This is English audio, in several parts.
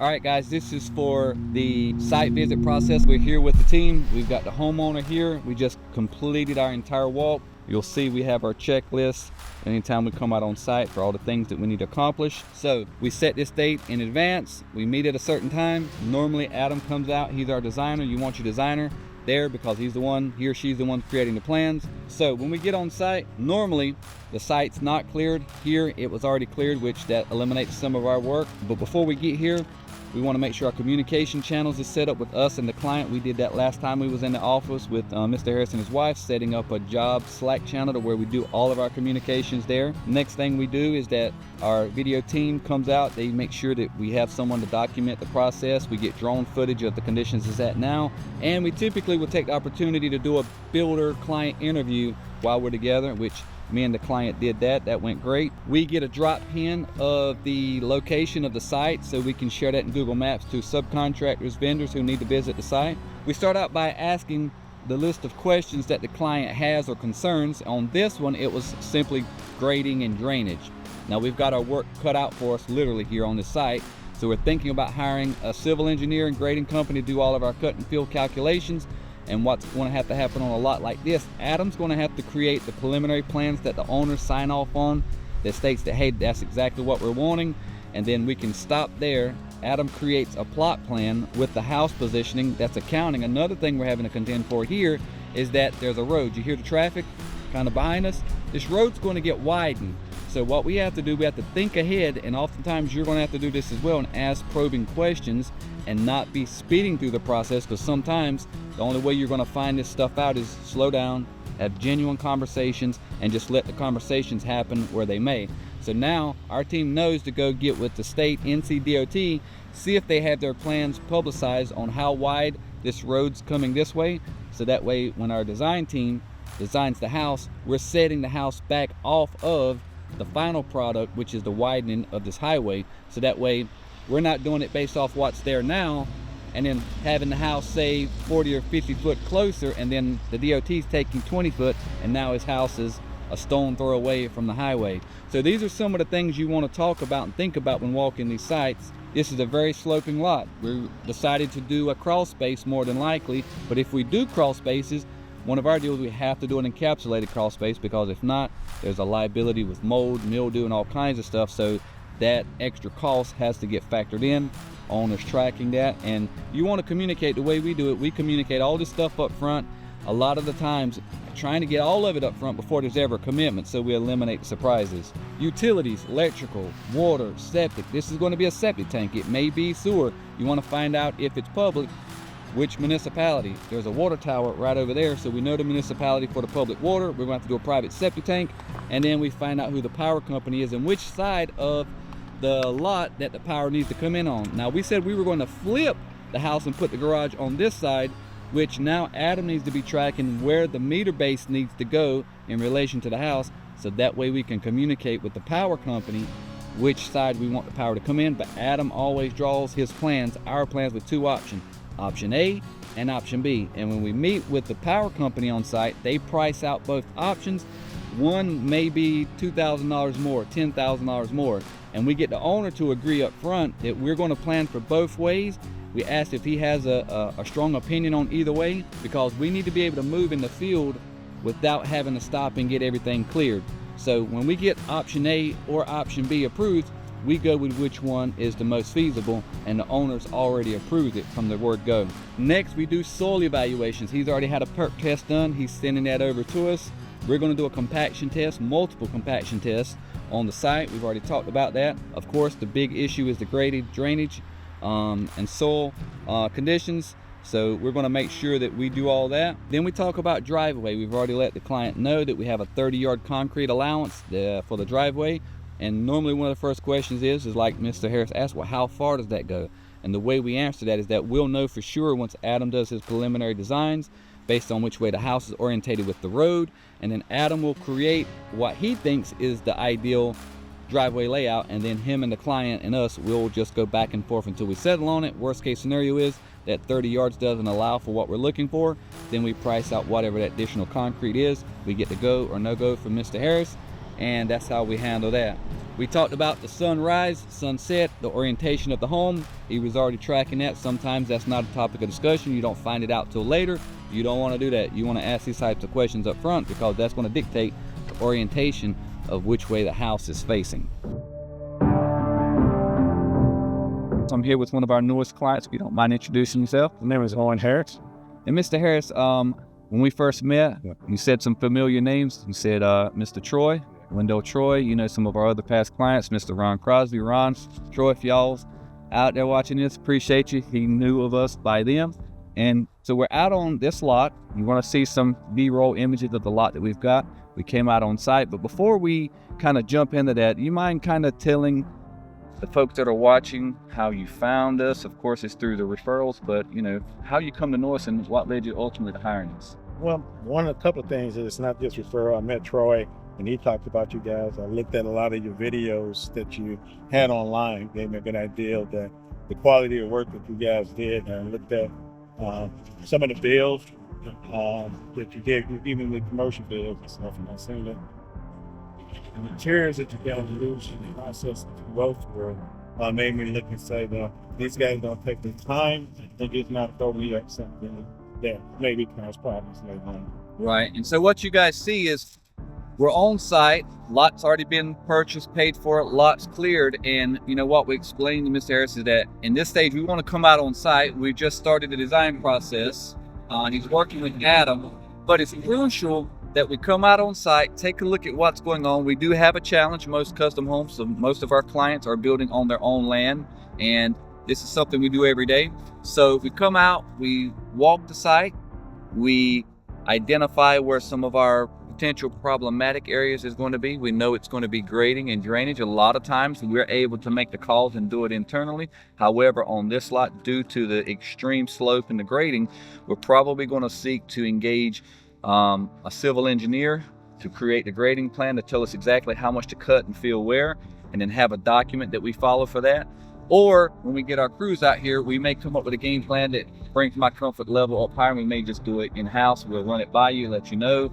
All right, guys, this is for the site visit process. We're here with the team. We've got the homeowner here. We just completed our entire walk. You'll see we have our checklist anytime we come out on site for all the things that we need to accomplish. So we set this date in advance. We meet at a certain time. Normally Adam comes out. He's our designer. You want your designer there because he's the one, he or she's the one creating the plans. So when we get on site, normally the site's not cleared. Here it was already cleared, which that eliminates some of our work. But before we get here, we want to make sure our communication channels is set up with us and the client. We did that last time we was in the office with Mr. Harris and his wife, setting up a job Slack channel to where we do all of our communications there. Next thing we do is that our video team comes out. They make sure that we have someone to document the process. We get drone footage of the conditions it's at now. And we typically will take the opportunity to do a builder-client interview while we're together, which me and the client did that. That went great. We get a drop pin of the location of the site so we can share that in Google Maps to subcontractors, vendors who need to visit the site. We start out by asking the list of questions that the client has or concerns. On this one, it was simply grading and drainage. Now we've got our work cut out for us literally here on the site. So we're thinking about hiring a civil engineer and grading company to do all of our cut and fill calculations. And what's going to have to happen on a lot like this, Adam's going to have to create the preliminary plans that the owners sign off on that states that, hey, that's exactly what we're wanting. And then we can stop there. Adam creates a plot plan with the house positioning that's accounting. Another thing we're having to contend for here is that there's a road. You hear the traffic kind of behind us? This road's going to get widened. So what we have to do, we have to think ahead, and oftentimes you're going to have to do this as well and ask probing questions and not be speeding through the process, because sometimes the only way you're going to find this stuff out is slow down, have genuine conversations, and just let the conversations happen where they may. So now our team knows to go get with the state NCDOT, see if they have their plans publicized on how wide this road's coming this way. So that way when our design team designs the house, we're setting the house back off of the final product, which is the widening of this highway. So that way we're not doing it based off what's there now and then having the house say 40 or 50 foot closer, and then the DOT's taking 20 foot and now his house is a stone throw away from the highway. So these are some of the things you want to talk about and think about when walking these sites. This is a very sloping lot. We decided to do a crawl space more than likely, but if we do crawl spaces, one of our deals, we have to do an encapsulated crawl space, because if not, there's a liability with mold, mildew, and all kinds of stuff. So that extra cost has to get factored in. Owners tracking that, and you want to communicate the way we do it. We communicate all this stuff up front. A lot of the times, trying to get all of it up front before there's ever a commitment, so we eliminate the surprises. Utilities, electrical, water, septic. This is going to be a septic tank. It may be sewer. You want to find out if it's public, which municipality. There's a water tower right over there, so we know the municipality for the public water. We're going to have to do a private septic tank, and then we find out who the power company is and which side of the lot that the power needs to come in on. Now we said we were going to flip the house and put the garage on this side, which now Adam needs to be tracking where the meter base needs to go in relation to the house, so that way we can communicate with the power company which side we want the power to come in. But Adam always draws his plans, our plans, with two options, option A and option B. And when we meet with the power company on site, they price out both options. One may be $2,000 more, $10,000 more, and we get the owner to agree up front that we're going to plan for both ways. We asked if he has a strong opinion on either way, because we need to be able to move in the field without having to stop and get everything cleared. So when we get option A or option B approved, we go with which one is the most feasible, and the owner's already approved it from the word go. Next, we do soil evaluations. He's already had a perk test done. He's sending that over to us. We're going to do a compaction test, multiple compaction tests on the site. We've already talked about that. Of course, the big issue is the graded drainage and soil conditions. So we're going to make sure that we do all that. Then we talk about driveway. We've already let the client know that we have a 30-yard concrete allowance for the driveway. And normally one of the first questions is like Mr. Harris asked, well, how far does that go? And the way we answer that is that we'll know for sure once Adam does his preliminary designs based on which way the house is orientated with the road. And then Adam will create what he thinks is the ideal driveway layout, and then him and the client and us will just go back and forth until we settle on it. Worst case scenario is that 30 yards doesn't allow for what we're looking for. Then we price out whatever that additional concrete is. We get the go or no go from Mr. Harris, and that's how we handle that. We talked about the sunrise, sunset, the orientation of the home. He was already tracking that. Sometimes that's not a topic of discussion. You don't find it out till later. You don't want to do that. You want to ask these types of questions up front, because that's going to dictate the orientation of which way the house is facing. So I'm here with one of our newest clients. If you don't mind introducing yourself. My name is Owen Harris. And Mr. Harris, when we first met, you said some familiar names. You said Mr. Troy, Wendell Troy. You know some of our other past clients, Mr. Ron Crosby. Ron, Troy, if y'all's out there watching this, appreciate you. He knew of us by them. And so we're out on this lot. You want to see some B-roll images of the lot that we've got. We came out on site. But before we kind of jump into that, you mind kind of telling the folks that are watching how you found us? Of course, it's through the referrals, but you know, how you come to know us and what led you ultimately to hiring us. Well, a couple of things is it's not just referral. I met Troy and he talked about you guys. I looked at a lot of your videos that you had online, gave me a good idea of the quality of work that you guys did. And I looked at some of the bills that you did, even the commercial bills and stuff, and I seen that the materials that you guys use in the process that you go through made me look and say, well, these guys don't take the time. They just not throw me up something that maybe cause problems later on. Right, and so what you guys see is we're on site, lots already been purchased, paid for, lots cleared, and you know what we explained to Mr. Harris is that in this stage we want to come out on site. We just started the design process. He's working with Adam, but it's crucial that we come out on site, take a look at what's going on. We do have a challenge. Most custom homes, so most of our clients are building on their own land, and this is something we do every day. So we come out, we walk the site, we identify where some of our potential problematic areas is going to be. We know it's going to be grading and drainage. A lot of times we're able to make the calls and do it internally. However, on this lot, due to the extreme slope and the grading, we're probably going to seek to engage a civil engineer to create the grading plan to tell us exactly how much to cut and fill where, and then have a document that we follow for that. Or when we get our crews out here, we may come up with a game plan that brings my comfort level up higher, and we may just do it in-house. We'll run it by you, let you know.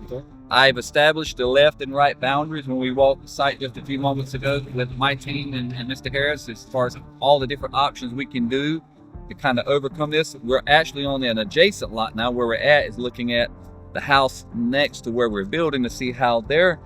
I've established the left and right boundaries when we walked the site just a few moments ago with my team and Mr. Harris, as far as all the different options we can do to kind of overcome this. We're actually on an adjacent lot now. Where we're at is looking at the house next to where we're building to see how their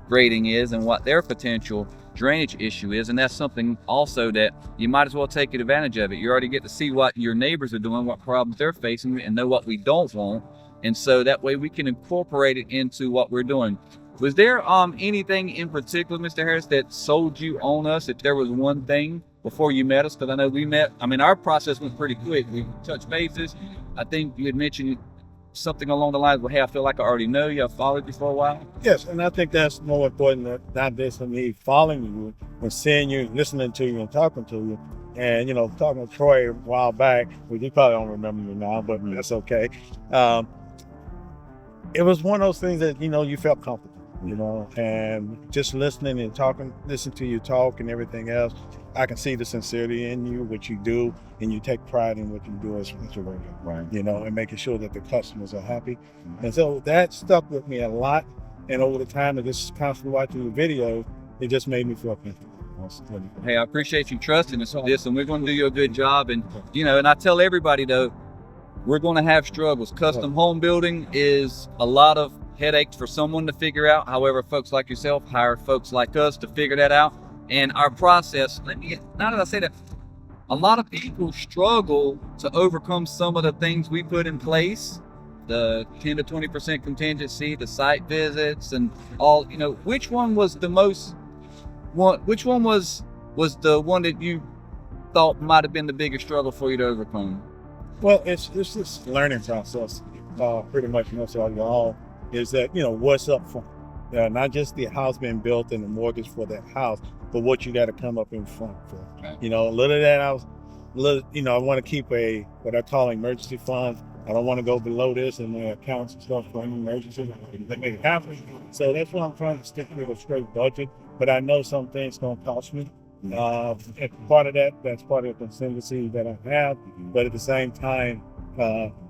grading is and what their potential drainage issue is. And that's something also that you might as well take advantage of it. You already get to see what your neighbors are doing, what problems they're facing, and know what we don't want. And so that way we can incorporate it into what we're doing. Was there anything in particular, Mr. Harris, that sold you on us? If there was one thing before you met us, because I know we met, our process went pretty quick. We touched bases. I think you had mentioned something along the lines of, hey, I feel like I already know you. I've followed you for a while. Yes, and I think that's more important than not just me following you, but seeing you, listening to you, and talking to you. And, you know, talking to Troy a while back, well, you probably don't remember me now, but that's okay. It was one of those things that, you know, you felt comfortable, you know, and just listening and talking, listening to you talk and everything else, I can see the sincerity in you, what you do, and you take pride in what you do as a worker, right? You know, and making sure that the customers are happy. Mm-hmm. And so that stuck with me a lot. And over the time of just constantly watching the video, it just made me feel comfortable. Hey, I appreciate you trusting us with this, and we're going to do you a good job. And, you know, and I tell everybody, though, we're going to have struggles. Custom home building is a lot of headaches for someone to figure out. However, folks like yourself hire folks like us to figure that out. And our process, now that I say that, a lot of people struggle to overcome some of the things we put in place, the 10 to 20% contingency, the site visits, and all. You know, which one was the most? Which one was the one that you thought might have been the biggest struggle for you to overcome? Well, it's this learning process. Pretty much most of all is that, you know, what's up front. Not just the house being built and the mortgage for that house, but what you got to come up in front for. Right. You know, a little of that I want to keep what I call emergency fund. I don't want to go below this and accounts and stuff for any emergency. They make it happen. So that's why I'm trying to stick with a straight budget. But I know some things going to cost me. And part of that's part of the contingency that I have. But at the same time,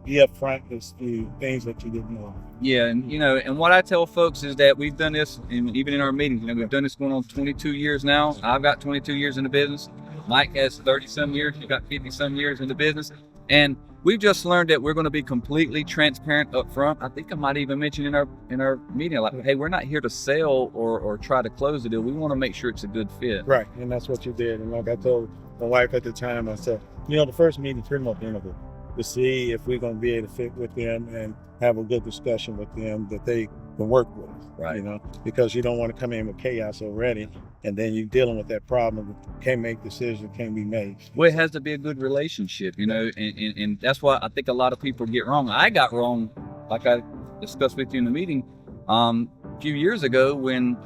be upfront with the things that you didn't know. Yeah, and and what I tell folks is that we've done this, and even in our meetings, we've done this going on 22 years now. I've got 22 years in the business. Mike has 30-some years. You've got 50-some years in the business, and we've just learned that we're going to be completely transparent up front. I think I might even mention in our meeting, like, hey, we're not here to sell or try to close the deal. We want to make sure it's a good fit. Right, and that's what you did. And like I told my wife at the time, I said, the first meeting pretty much interview to see if we're going to be able to fit with them and have a good discussion with them that they can work with. Right. Because you don't want to come in with chaos already, and then you're dealing with that problem. Can't make decisions, can't be made. Well, it has to be a good relationship, and that's what I think a lot of people get wrong. I got wrong, like I discussed with you in the meeting a few years ago when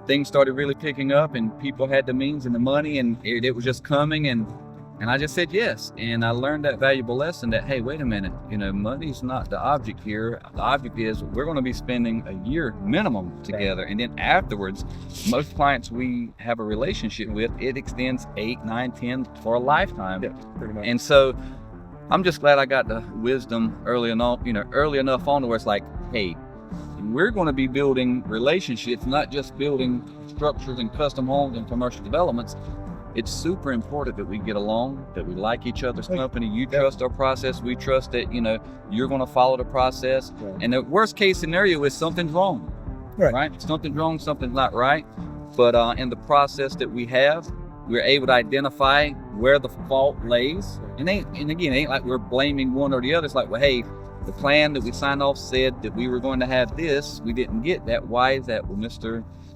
things started really picking up and people had the means and the money and it was just coming, and I just said yes. And I learned that valuable lesson that, hey, wait a minute, money's not the object here. The object is we're going to be spending a year minimum together. And then afterwards, most clients we have a relationship with, it extends 8, 9, 10 for a lifetime. Yeah, pretty much. And so I'm just glad I got the wisdom early enough on to where it's like, hey, we're going to be building relationships, not just building structures and custom homes and commercial developments. It's super important that we get along, that we like each other's company. You trust our process. We trust that, you're going to follow the process. Right. And the worst case scenario is something's wrong, right? Something's wrong, something's not right. But in the process that we have, we're able to identify where the fault lays. And again, it ain't like we're blaming one or the other. It's like, well, hey, the plan that we signed off said that we were going to have this. We didn't get that. Why is that? Well,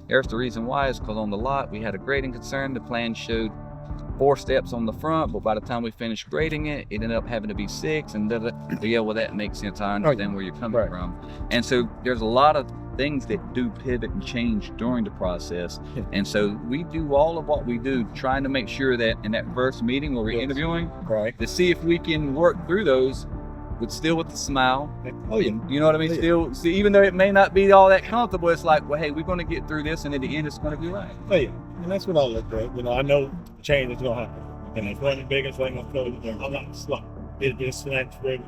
there's the reason why is because on the lot we had a grading concern. The plan showed 4 steps on the front, but by the time we finished grading it, it ended up having to be 6. And yeah, well, that makes sense. I understand where you're coming from. And so there's a lot of things that do pivot and change during the process. And so we do all of what we do, trying to make sure that in that first meeting where we're interviewing, to see if we can work through those with the smile. Oh yeah. You know what I mean? Still, see, even though it may not be all that comfortable, it's like, well, hey, we're going to get through this, and at the end, it's going to be right. Oh yeah, and that's what I look at. I know change is going to happen, and it's one of the biggest things I'm telling you. I'm not slow. It just very,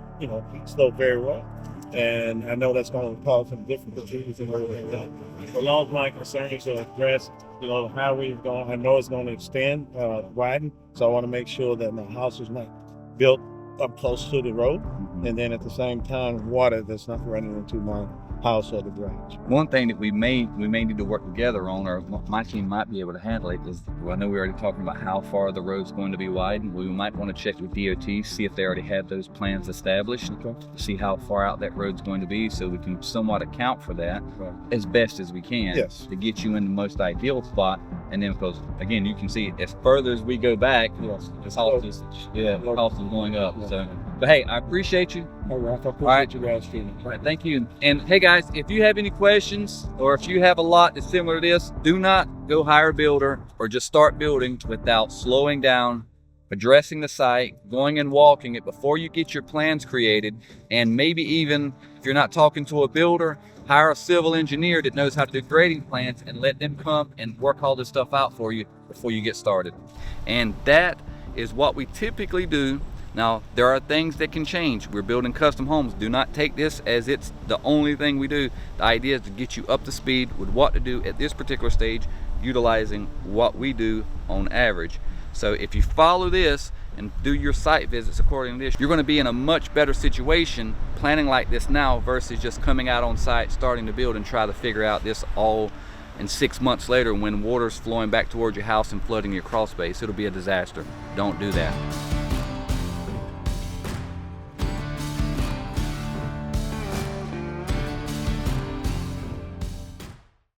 slow very well, and I know that's going to cause some difficulties and everything like that. So long as my concerns are addressed, how we're going, I know it's going to extend, widen. So I want to make sure that my house is not built up close to the road, and then at the same time, water that's not running into my house or the garage. One thing that we may need to work together on, or my team might be able to handle it, is, I know we're already talking about how far the road's going to be widened. We might want to check with DOT, see if they already have those plans established, see how far out that road's going to be, so we can somewhat account for that as best as we can to get you in the most ideal spot. And then, because again, you can see as further as we go back, the cost is going up. So, but hey, I appreciate you. All right, I appreciate you guys too. All right, thank you. And hey guys, if you have any questions, or if you have a lot that's similar to this, do not go hire a builder or just start building without slowing down, addressing the site, going and walking it before you get your plans created. And maybe even if you're not talking to a builder, hire a civil engineer that knows how to do grading plans and let them come and work all this stuff out for you before you get started. And that is what we typically do. Now, there are things that can change. We're building custom homes. Do not take this as it's the only thing we do. The idea is to get you up to speed with what to do at this particular stage, utilizing what we do on average. So if you follow this and do your site visits according to this, you're going to be in a much better situation planning like this now versus just coming out on site, starting to build and try to figure out this all in 6 months later when water's flowing back towards your house and flooding your crawl space. It'll be a disaster. Don't do that.